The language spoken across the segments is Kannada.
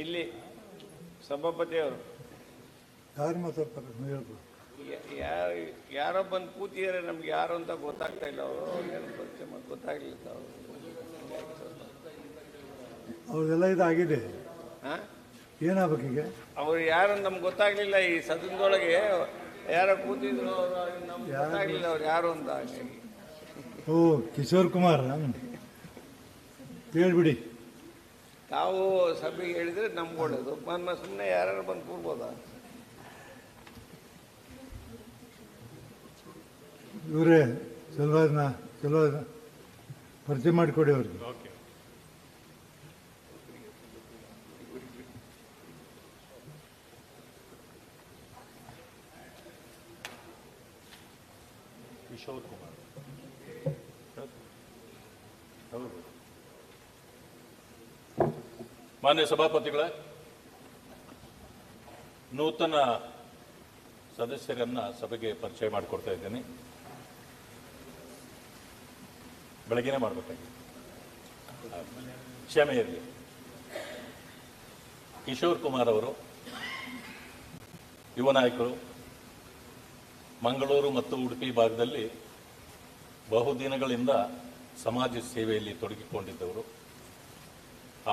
ಇಲ್ಲಿ ಸಭಾಪತಿ ಅವರು ಯಾರು ಮಾತಾಡ್ತಾರೆ ಹೇಳ್ಬೋದು. ಯಾರೋ ಬಂದು ಕೂತಿದ್ದಾರೆ, ನಮ್ಗೆ ಯಾರು ಅಂತ ಗೊತ್ತಾಗ್ತಾ ಇಲ್ಲ. ಅವರು ಏನು ಪರಿಚಯ ಮಾಡಿ ಗೊತ್ತಾಗ್ಲಿಲ್ಲ. ಅವ್ರದೆಲ್ಲ ಇದಾಗಿದೆ. ಹಾಂ, ಏನಾಗಬೇಕು ಈಗ? ಅವ್ರು ಯಾರು ನಮ್ಗೆ ಗೊತ್ತಾಗ್ಲಿಲ್ಲ. ಈ ಸದನದೊಳಗೆ ಯಾರೋ ಕೂತಿದ್ರು, ಅವರು ನಮ್ಗೆ ಗೊತ್ತಾಗ್ಲಿಲ್ಲ ಅವ್ರು ಯಾರು ಅಂತ. ಓ, ಕಿಶೋರ್ ಕುಮಾರ್ ಹೇಳ್ಬಿಡಿ. ತಾವು ಸಭೆಗೆ ಹೇಳಿದ್ರೆ ನಮ್ಗೆ ಒಳ್ಳೇದು. ಸುಮ್ಮನೆ ಯಾರು ಬಂದು ಕೂರ್ಬೋದಾ? ಇವರೇ ಚಲೋ ಪರಿಚಯ ಮಾಡಿಕೊಡಿ ಅವ್ರಿಗೆ. ಕಿಶೋರ್ ಕುಮಾರ್. ಮಾನ್ಯ ಸಭಾಪತಿಗಳೇ, ನೂತನ ಸದಸ್ಯರನ್ನ ಸಭೆಗೆ ಪರಿಚಯ ಮಾಡಿಕೊಡ್ತಾ ಇದ್ದೇನೆ. ಬೆಳಗ್ಗೆನೇ ಮಾಡಬೇಕಾಗಿ ಕ್ಷಮೆ ಇರಲಿ. ಕಿಶೋರ್ ಕುಮಾರ್ ಅವರು ಯುವ ನಾಯಕರು, ಮಂಗಳೂರು ಮತ್ತು ಉಡುಪಿ ಭಾಗದಲ್ಲಿ ಬಹುದಿನಗಳಿಂದ ಸಮಾಜ ಸೇವೆಯಲ್ಲಿ ತೊಡಗಿಕೊಂಡಿದ್ದವರು.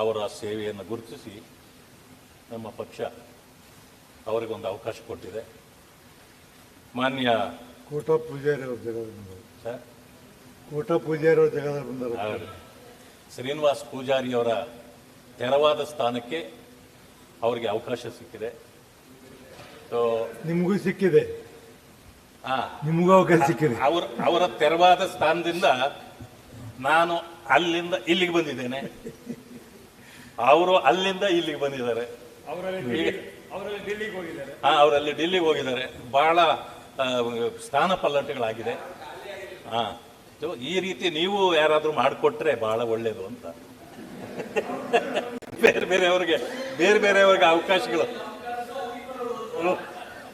ಅವರ ಸೇವೆಯನ್ನು ಗುರುತಿಸಿ ನಮ್ಮ ಪಕ್ಷ ಅವರಿಗೊಂದು ಅವಕಾಶ ಕೊಟ್ಟಿದೆ. ಮಾನ್ಯ ಕೋಟಾ ಪೂಜಾರಿ ಅವ್ರ ಜಗದ ಸರ್, ಕೋಟಾ ಪೂಜಾರಿ ಅವ್ರ ಜಗದ ಬಂದರು. ಶ್ರೀನಿವಾಸ್ ಪೂಜಾರಿ ಅವರ ತೆರವಾದ ಸ್ಥಾನಕ್ಕೆ ಅವರಿಗೆ ಅವಕಾಶ ಸಿಕ್ಕಿದೆ. ನಿಮಗೂ ಸಿಕ್ಕಿದೆ, ನಿಮಗೂ ಅವಕಾಶ ಸಿಕ್ಕಿದೆ. ಅವರ ತೆರವಾದ ಸ್ಥಾನದಿಂದ ನಾನು ಅಲ್ಲಿಂದ ಇಲ್ಲಿಗೆ ಬಂದಿದ್ದೇನೆ, ಅವರು ಅಲ್ಲಿಂದ ಇಲ್ಲಿಗೆ ಬಂದಿದ್ದಾರೆ. ಅವರಲ್ಲಿ ಡೆಲ್ಲಿಗೆ ಹೋಗಿದ್ದಾರೆ. ಬಹಳ ಸ್ಥಾನ ಪಲ್ಲಟಗಳಾಗಿದೆ. ಈ ರೀತಿ ನೀವು ಯಾರಾದ್ರೂ ಮಾಡಿಕೊಟ್ರೆ ಬಹಳ ಒಳ್ಳೇದು ಅಂತ. ಬೇರೆ ಬೇರೆಯವ್ರಿಗೆ ಅವಕಾಶಗಳು